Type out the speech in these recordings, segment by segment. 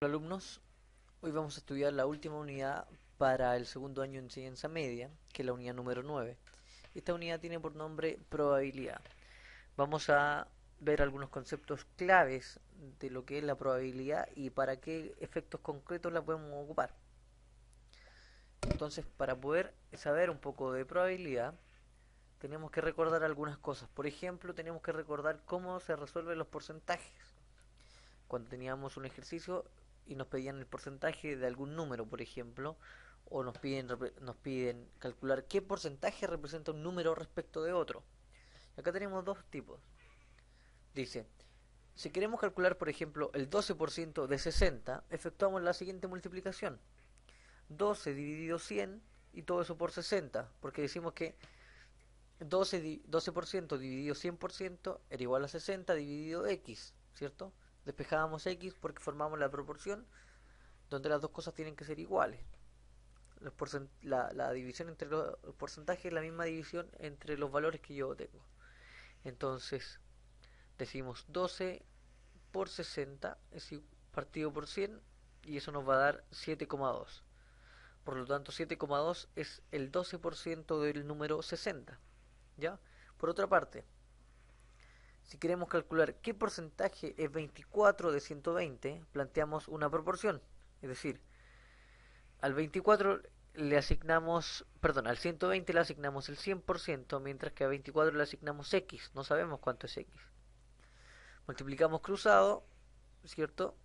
Hola alumnos, hoy vamos a estudiar la última unidad para el segundo año de enseñanza media, que es la unidad número 9. Esta unidad tiene por nombre probabilidad. Vamos a ver algunos conceptos claves de lo que es la probabilidad y para qué efectos concretos la podemos ocupar. Entonces, para poder saber un poco de probabilidad, tenemos que recordar algunas cosas. Por ejemplo, tenemos que recordar cómo se resuelven los porcentajes. Cuando teníamos un ejercicio y nos pedían el porcentaje de algún número, por ejemplo, o nos piden calcular qué porcentaje representa un número respecto de otro. Acá tenemos dos tipos. Dice, si queremos calcular, por ejemplo, el 12% de 60, efectuamos la siguiente multiplicación. 12 dividido 100 y todo eso por 60, porque decimos que 12% dividido 100% era igual a 60 dividido x, ¿cierto? Despejábamos x porque formamos la proporción donde las dos cosas tienen que ser iguales. La división entre los porcentajes es la misma división entre los valores que yo tengo. Entonces, decimos 12 por 60 es partido por 100 y eso nos va a dar 7,2. Por lo tanto, 7,2 es el 12% del número 60. ¿Ya? Por otra parte, si queremos calcular qué porcentaje es 24 de 120, planteamos una proporción. Es decir, al 24 le asignamos, perdón, al 120 le asignamos el 100%, mientras que a 24 le asignamos x. No sabemos cuánto es x. Multiplicamos cruzado, ¿cierto?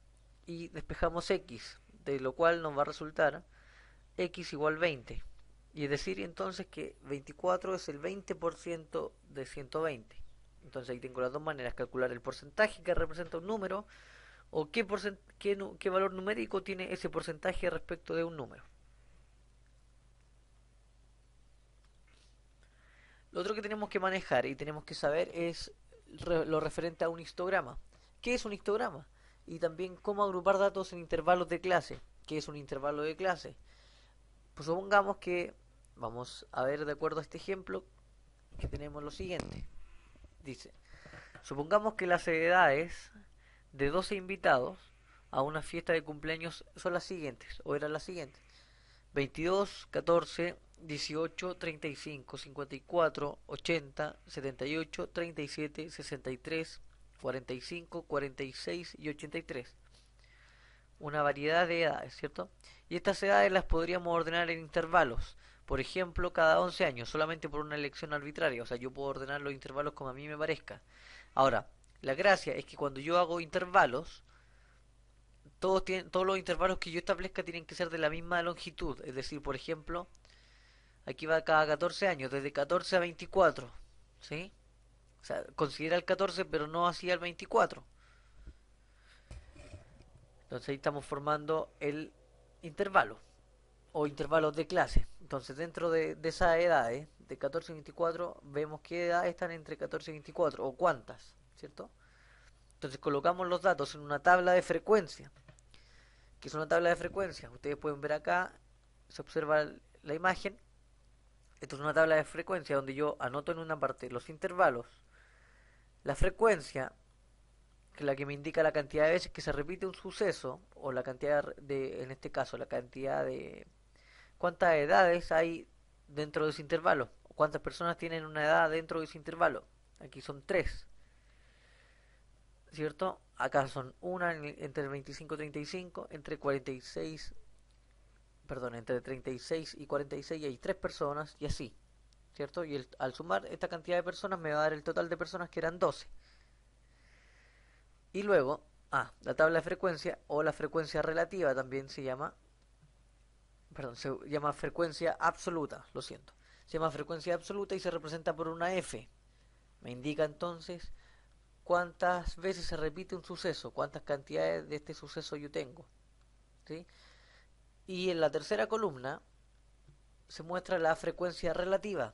Y despejamos x, de lo cual nos va a resultar x igual 20. Y es decir, entonces que 24 es el 20% de 120. Entonces ahí tengo las dos maneras, calcular el porcentaje que representa un número o qué valor numérico tiene ese porcentaje respecto de un número. Lo otro que tenemos que manejar y tenemos que saber es lo referente a un histograma. ¿Qué es un histograma? Y también cómo agrupar datos en intervalos de clase. ¿Qué es un intervalo de clase? Pues supongamos que, vamos a ver de acuerdo a este ejemplo, que tenemos lo siguiente. Dice, supongamos que las edades de 12 invitados a una fiesta de cumpleaños son las siguientes, o eran las siguientes. 22, 14, 18, 35, 54, 80, 78, 37, 63, 45, 46 y 83. Una variedad de edades, ¿cierto? Y estas edades las podríamos ordenar en intervalos. Por ejemplo, cada 11 años, solamente por una elección arbitraria. O sea, yo puedo ordenar los intervalos como a mí me parezca. Ahora, la gracia es que cuando yo hago intervalos, todos los intervalos que yo establezca tienen que ser de la misma longitud. Es decir, por ejemplo, aquí va cada 14 años, desde 14 a 24. ¿Sí? O sea, considera el 14, pero no así el 24. Entonces ahí estamos formando el intervalo o intervalos de clase. Entonces dentro de esas edades, de 14 y 24, vemos qué edades están entre 14 y 24 o cuántas, ¿cierto? Entonces colocamos los datos en una tabla de frecuencia. ¿Qué es una tabla de frecuencia? Ustedes pueden ver acá, se observa la imagen. Esto es una tabla de frecuencia donde yo anoto en una parte los intervalos, la frecuencia, que es la que me indica la cantidad de veces que se repite un suceso, o la cantidad de, en este caso, la cantidad de cuántas edades hay dentro de ese intervalo, o cuántas personas tienen una edad dentro de ese intervalo. Aquí son tres, ¿cierto? Acá son una entre 25 y 35, entre 46, perdón, entre 36 y 46 hay tres personas y así, ¿cierto? Y al sumar esta cantidad de personas me va a dar el total de personas que eran 12. Y luego, la tabla de frecuencia o la frecuencia relativa también se llama, perdón, se llama frecuencia absoluta, lo siento. Se llama frecuencia absoluta y se representa por una F. Me indica entonces cuántas veces se repite un suceso, cuántas cantidades de este suceso yo tengo. ¿Sí? Y en la tercera columna se muestra la frecuencia relativa,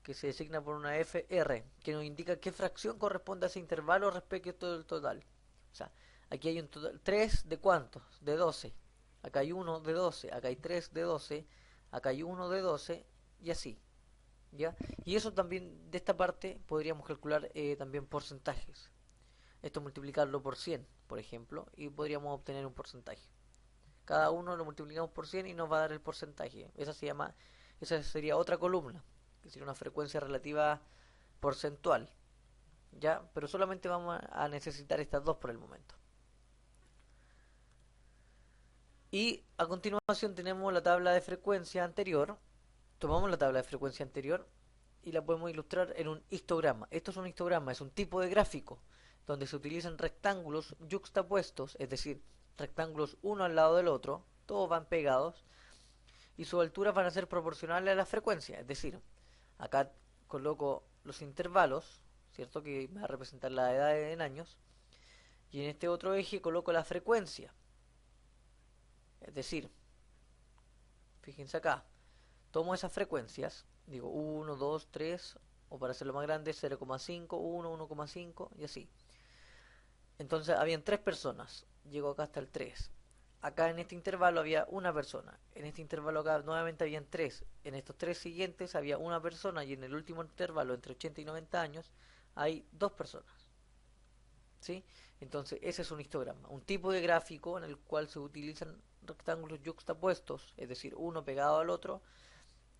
que se designa por una FR, que nos indica qué fracción corresponde a ese intervalo respecto del total. O sea, aquí hay un total, 3 de cuántos, de 12. Acá hay uno de 12, acá hay 3 de 12, acá hay uno de 12 y así. ¿Ya? Y eso también, de esta parte, podríamos calcular también porcentajes. Esto multiplicarlo por 100. por ejemplo, y podríamos obtener un porcentaje. Cada uno lo multiplicamos por 100 y nos va a dar el porcentaje. Esa sería otra columna, que sería una frecuencia relativa porcentual, ¿ya? Pero solamente vamos a necesitar estas dos por el momento. Y a continuación tenemos la tabla de frecuencia anterior. Tomamos la tabla de frecuencia anterior y la podemos ilustrar en un histograma. Esto es un histograma, es un tipo de gráfico donde se utilizan rectángulos yuxtapuestos, es decir, rectángulos uno al lado del otro, todos van pegados y sus alturas van a ser proporcionales a la frecuencia, es decir, acá coloco los intervalos, ¿cierto? Que va a representar la edad en años, y en este otro eje coloco la frecuencia, es decir, fíjense acá, tomo esas frecuencias, digo 1, 2, 3, o para hacerlo más grande 0,5, 1, 1,5 y así. Entonces habían tres personas, llego acá hasta el 3. Acá en este intervalo había una persona, en este intervalo acá nuevamente habían tres, en estos tres siguientes había una persona y en el último intervalo entre 80 y 90 años hay dos personas. ¿Sí? Entonces ese es un histograma, un tipo de gráfico en el cual se utilizan rectángulos yuxtapuestos, es decir, uno pegado al otro,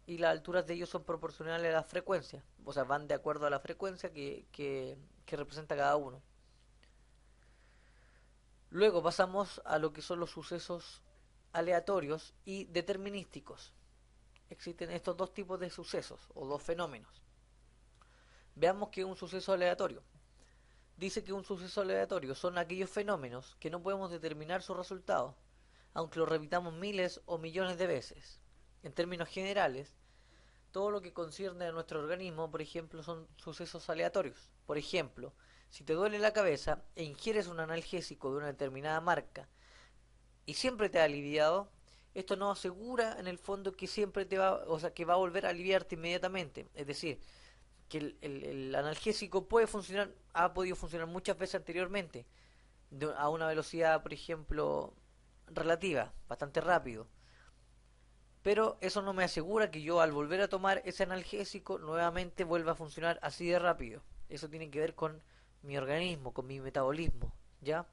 y las alturas de ellos son proporcionales a la frecuencia, o sea, van de acuerdo a la frecuencia que representa cada uno. Luego pasamos a lo que son los sucesos aleatorios y determinísticos. Existen estos dos tipos de sucesos o dos fenómenos. Veamos qué es un suceso aleatorio. Dice que un suceso aleatorio son aquellos fenómenos que no podemos determinar su resultado, aunque lo repitamos miles o millones de veces. En términos generales, todo lo que concierne a nuestro organismo, por ejemplo, son sucesos aleatorios. Por ejemplo, si te duele la cabeza e ingieres un analgésico de una determinada marca y siempre te ha aliviado, esto no asegura en el fondo que siempre que va a volver a aliviarte inmediatamente. Es decir, que el analgésico puede funcionar, ha podido funcionar muchas veces anteriormente, a una velocidad, por ejemplo, relativa, bastante rápido. Pero eso no me asegura que yo al volver a tomar ese analgésico nuevamente vuelva a funcionar así de rápido. Eso tiene que ver con mi organismo, con mi metabolismo, ¿ya?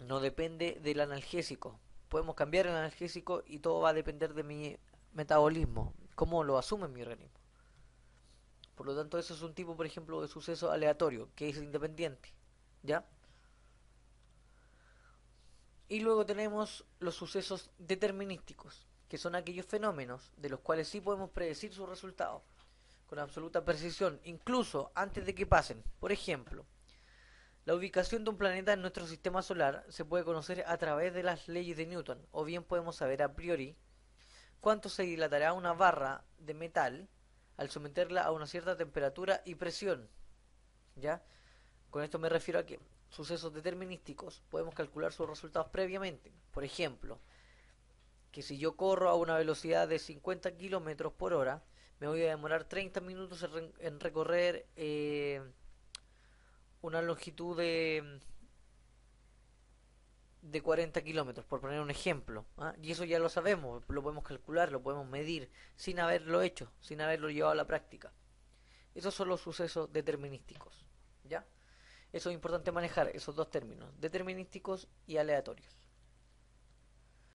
No depende del analgésico. Podemos cambiar el analgésico y todo va a depender de mi metabolismo, cómo lo asume mi organismo. Por lo tanto, eso es un tipo, por ejemplo, de suceso aleatorio, que es independiente, ¿ya? Y luego tenemos los sucesos determinísticos, que son aquellos fenómenos de los cuales sí podemos predecir sus resultados con absoluta precisión, incluso antes de que pasen. Por ejemplo, la ubicación de un planeta en nuestro sistema solar se puede conocer a través de las leyes de Newton, o bien podemos saber a priori cuánto se dilatará una barra de metal al someterla a una cierta temperatura y presión. ¿Ya? Con esto me refiero a que sucesos determinísticos podemos calcular sus resultados previamente. Por ejemplo, que si yo corro a una velocidad de 50 kilómetros por hora, me voy a demorar 30 minutos en recorrer una longitud de 40 kilómetros, por poner un ejemplo. ¿Ah? Y eso ya lo sabemos, lo podemos calcular, lo podemos medir, sin haberlo hecho, sin haberlo llevado a la práctica. Esos son los sucesos determinísticos. ¿Ya? Eso es importante manejar, esos dos términos, determinísticos y aleatorios.